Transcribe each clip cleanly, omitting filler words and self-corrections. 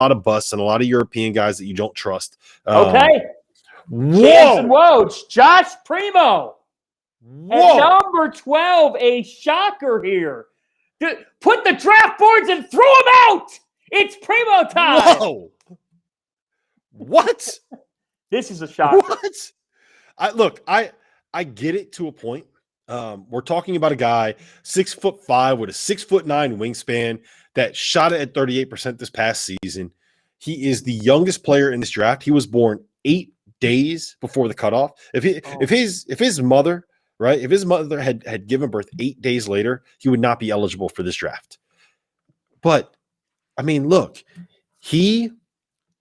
lot of busts and a lot of European guys that you don't trust. Okay. Whoa! Woj, Josh Primo. At number 12, a shocker here. Put the draft boards and throw them out. It's Primo time. Whoa! What? This is a shocker. What? I get it to a point. We're talking about a guy 6'5" with a 6'9" wingspan that shot it at 38% this past season. He is the youngest player in this draft. He was born 8 days before the cutoff. If his mother had given birth 8 days later, he would not be eligible for this draft. But I mean, look, he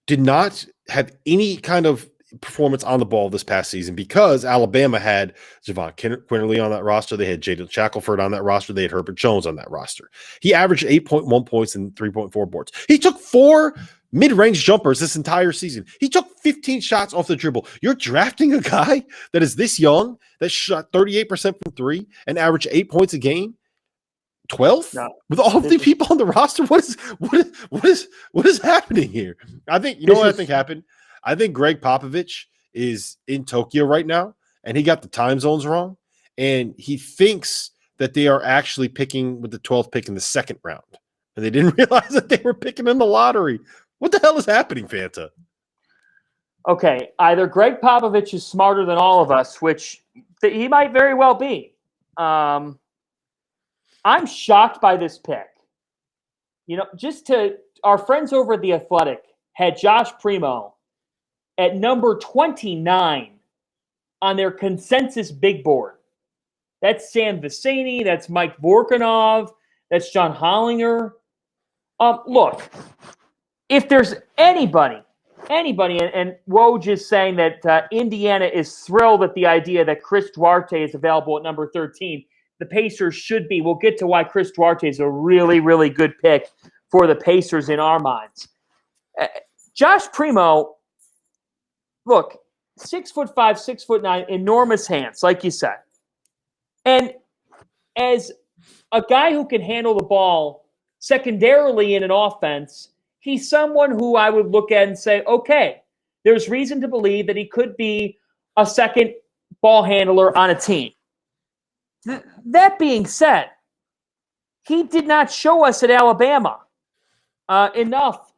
did not have any kind of performance on the ball this past season because Alabama had Javon Quinterly on that roster. They had Jaden Shackelford on that roster. They had Herbert Jones on that roster. He averaged 8.1 points and 3.4 boards. He took 4 mid-range jumpers this entire season. He took 15 shots off the dribble. You're drafting a guy that is this young, that shot 38% from 3 and averaged 8 points a game. 12th with all of the people on the roster. What is happening here? I think what I think happened. I think Greg Popovich is in Tokyo right now, and he got the time zones wrong, and he thinks that they are actually picking with the 12th pick in the second round, and they didn't realize that they were picking in the lottery. What the hell is happening, Fanta? Okay, either Greg Popovich is smarter than all of us, which he might very well be. I'm shocked by this pick. Our friends over at The Athletic had Josh Primo at number 29 on their consensus big board. That's Sam Vecenie, that's Mike Vorkunov, that's John Hollinger. Look, if there's anybody, and Woj is saying that Indiana is thrilled at the idea that Chris Duarte is available at number 13. The Pacers should be. We'll get to why Chris Duarte is a really, really good pick for the Pacers in our minds. Josh Primo, look, 6'5", 6'9", enormous hands, like you said. And as a guy who can handle the ball secondarily in an offense, he's someone who I would look at and say, okay, there's reason to believe that he could be a second ball handler on a team. That being said, he did not show us at Alabama enough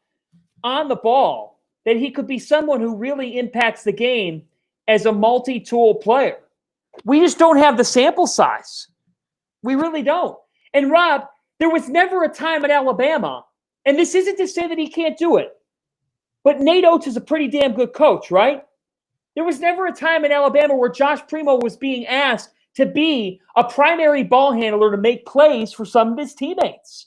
on the ball that he could be someone who really impacts the game as a multi-tool player. We just don't have the sample size. We really don't. And Rob, there was never a time at Alabama, and this isn't to say that he can't do it, but Nate Oates is a pretty damn good coach, right? There was never a time in Alabama where Josh Primo was being asked to be a primary ball handler to make plays for some of his teammates.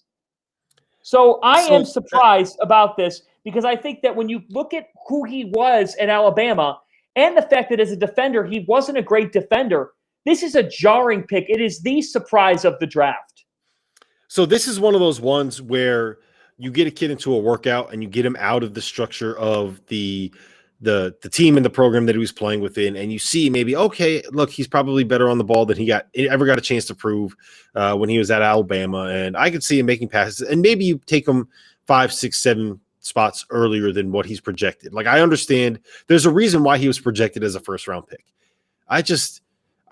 So I am surprised about this because I think that when you look at who he was at Alabama and the fact that as a defender, he wasn't a great defender, this is a jarring pick. It is the surprise of the draft. So this is one of those ones where you get a kid into a workout and you get him out of the structure of the team and the program that he was playing within, and you see maybe, okay, look, he's probably better on the ball than he ever got a chance to prove when he was at Alabama, and I could see him making passes, and maybe you take him 5, 6, 7 spots earlier than what he's projected. Like, I understand there's a reason why he was projected as a first-round pick.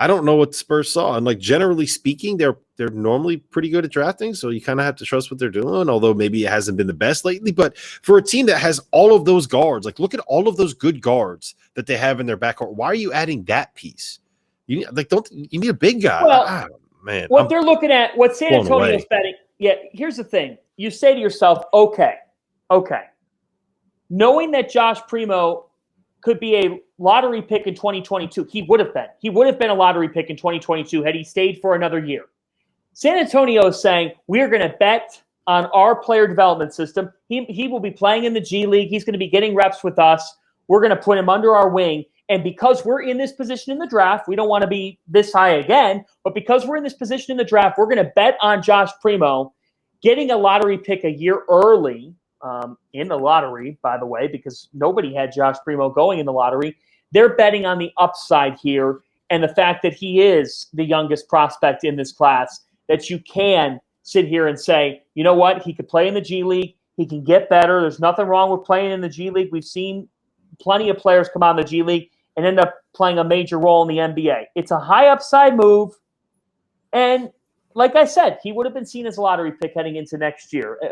I don't know what the Spurs saw, and like generally speaking, they're normally pretty good at drafting, so you kind of have to trust what they're doing, although maybe it hasn't been the best lately. But for a team that has all of those guards, like look at all of those good guards that they have in their backcourt. Why are you adding that piece? You need a big guy. Well, man, they're looking at, what San Antonio's betting. Yeah, here's the thing. You say to yourself, okay, knowing that Josh Primo could be a lottery pick in 2022. He would have been. He would have been a lottery pick in 2022 had he stayed for another year. San Antonio is saying, we're going to bet on our player development system. He will be playing in the G League. He's going to be getting reps with us. We're going to put him under our wing. And because we're in this position in the draft, we don't want to be this high again, but because we're in this position in the draft, we're going to bet on Josh Primo getting a lottery pick a year early, in the lottery, by the way, because nobody had Josh Primo going in the lottery. They're betting on the upside here and the fact that he is the youngest prospect in this class, that you can sit here and say, you know what, he could play in the G League, He can get better. There's nothing wrong with playing in the G League. We've seen plenty of players come out of the G League and end up playing a major role in the NBA. It's a high upside move. And like I said, he would have been seen as a lottery pick heading into next year.